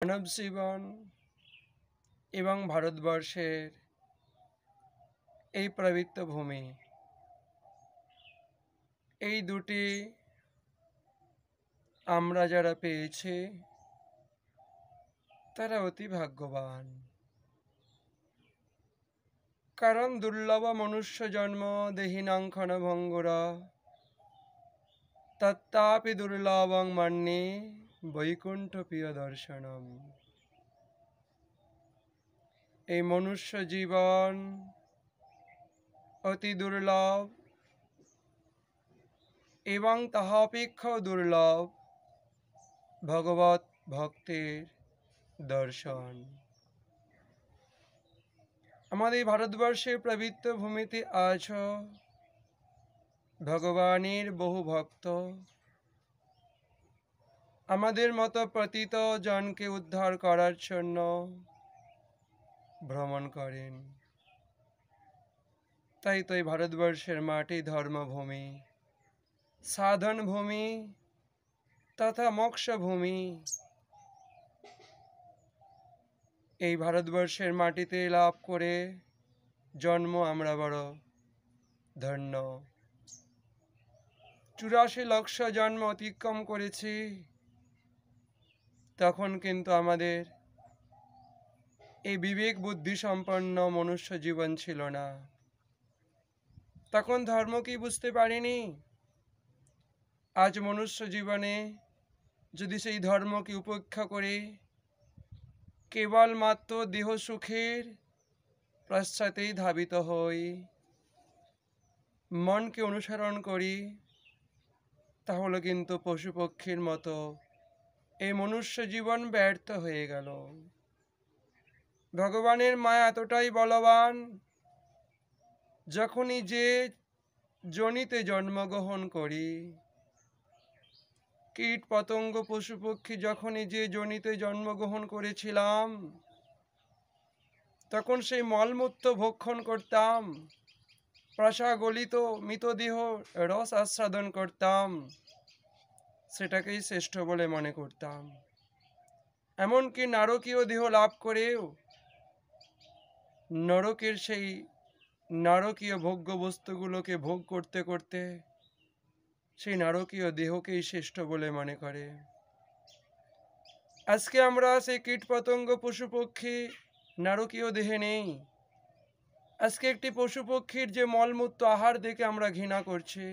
মানব জীবন এবং ভারতবর্ষের এই পবিত্র ভূমি, এই দুটি আমরা যারা পেয়েছি তারা অতি ভাগ্যবান। কারণ দুর্লভ মনুষ্য জন্ম দেহিনাং ক্ষণভঙ্গুরা তত্তাপি দুর্লভং মন্যে বৈকুণ্ঠ প্রিয় দর্শনম। এই মনুষ্য জীবন অতি দুর্লভ এবং তাহা অপেক্ষাও দুর্লভ ভগবত ভক্তের দর্শন। আমাদের ভারতবর্ষের পবিত্র ভূমিতে আজ ভগবানের বহু ভক্ত আমাদের মতো পতিত জনকে উদ্ধার করার জন্য ভ্রমণ করেন। তাই তো এই ভারতবর্ষের মাটি ধর্মভূমি, সাধন ভূমি তথা মোক্ষ ভূমি। এই ভারতবর্ষের মাটিতে লাভ করে জন্ম আমরা বড় ধন্য। 84 লক্ষ জন্ম অতিক্রম করেছি, তখন কিন্তু আমাদের এই বিবেক বুদ্ধি সম্পন্ন মনুষ্য জীবন ছিল না। তখন ধর্ম কি বুঝতে পারিনি। আজ মনুষ্য জীবনে যদি সেই ধর্মকে উপেক্ষা করে কেবলমাত্র দেহ সুখের পশ্চাতেই ধাবিত হই, মনকে অনুসরণ করি, তাহলে কিন্তু পশু পক্ষীর মতো এই মনুষ্য জীবন ব্যর্থ হয়ে গেল। ভগবানের মায়া এতটাই বলবান, যখনই যে যোনিতে জন্মগ্রহণ করি, কীট পতঙ্গ পশু পক্ষী যখনই যে যোনিতে জন্মগ্রহণ করেছিলাম, তখন সেই মলমূত্র ভক্ষণ করতাম, প্রসাগলিত মৃতদেহ রস আস্বাদন করতাম, সেটাকেই শ্রেষ্ঠ বলে মনে করতাম। এমনকি নারকীয় দেহ লাভ করেও নরকের সেই নারকীয় ভোগ্য বস্তুগুলোকে ভোগ করতে করতে সেই নারকীয় দেহকেই শ্রেষ্ঠ বলে মনে করে। আজকে আমরা সেই কীট পতঙ্গ পশু পক্ষী নারকীয় দেহে নেই। আজকে একটি পশু পক্ষীর যে মলমূত্র আহার দেখে আমরা ঘৃণা করছি,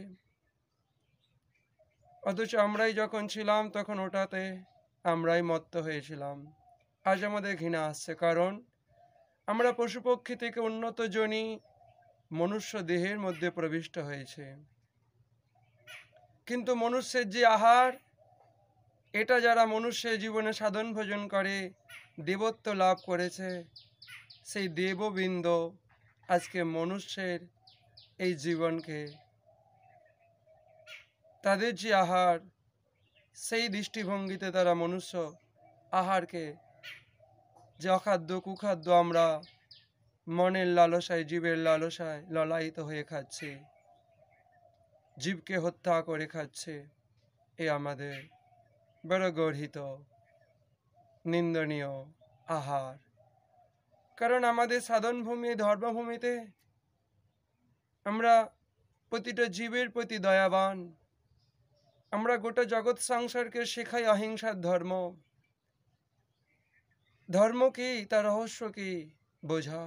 অথচ আমরাই যখন ছিলাম তখন ওটাতে আমরাই মত্ত হয়েছিলাম। আজ আমাদের ঘৃণা আসছে, কারণ আমরা পশু পক্ষী থেকে উন্নত যোনি মনুষ্য দেহের মধ্যে প্রবিষ্ট হয়েছে। কিন্তু মনুষ্যের যে আহার, এটা যারা মনুষ্যের জীবনে সাধন ভোজন করে দেবত্ব লাভ করেছে, সেই দেববৃন্দ আজকে মনুষ্যের এই জীবনকে, তাদের যে আহার, সেই দৃষ্টিভঙ্গিতে তারা মনুষ্য আহারকে, যে অখাদ্য কুখাদ্য আমরা মনের লালসায় জীবের লালসায় ললায়িত হয়ে খাচ্ছি, জীবকে হত্যা করে খাচ্ছে, এ আমাদের বড় গর্হিত নিন্দনীয় আহার। কারণ আমাদের সাধনভূমি ধর্মভূমিতে আমরা প্রতিটা জীবের প্রতি দয়াবান। আমরা গোটা জগৎ সংসারকে শেখাই অহিংসার ধর্ম। ধর্ম কি, তার রহস্য কি বোঝা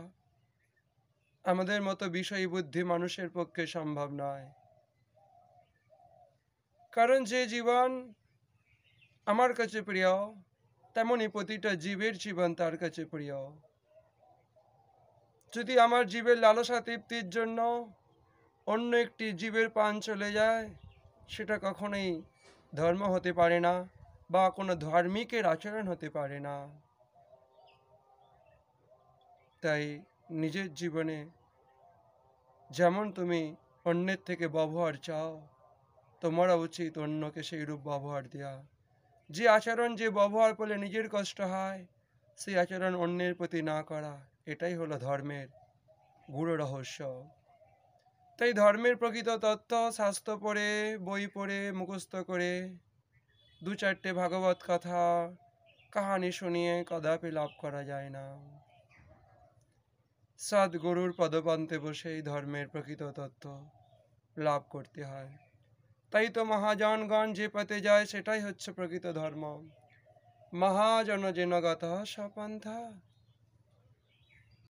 আমাদের মতো বিষয়ী বুদ্ধি মানুষের পক্ষে সম্ভব নয়। কারণ যে জীবন আমার কাছে প্রিয়, তেমনই প্রতিটা জীবের জীবন তার কাছে প্রিয়। যদি আমার জীবের লালসা তৃপ্তির জন্য অন্য একটি জীবের প্রাণ চলে যায়, সেটা কখনোই ধর্ম হতে পারে না, বা কোনো ধার্মিকের আচরণ হতে পারে না। তাই নিজের জীবনে যেমন তুমি অন্যের থেকে ব্যবহার চাও, তোমারও উচিত অন্যকে সেই রূপ ব্যবহার দেওয়া। যে আচরণ যে ব্যবহার করলে নিজের কষ্ট হয়, সেই আচরণ অন্যের প্রতি না করা, এটাই হলো ধর্মের গূঢ় রহস্য। তাই ধর্মের প্রকৃত তত্ত্ব শাস্ত্র পড়ে, বই পড়ে, মুখস্থ করে, 2-4টে ভাগবত কথা কাহানি শুনিয়ে কদাপি লাভ করা যায় না। সদ্গুরুর পদপান্তে বসেই ধর্মের প্রকৃত তত্ত্ব লাভ করতে হয়। তাই তো মহাজনগণ যে পথে যায় সেটাই হচ্ছে প্রকৃত ধর্ম। মহাজন যেন গতঃ সপন্থা।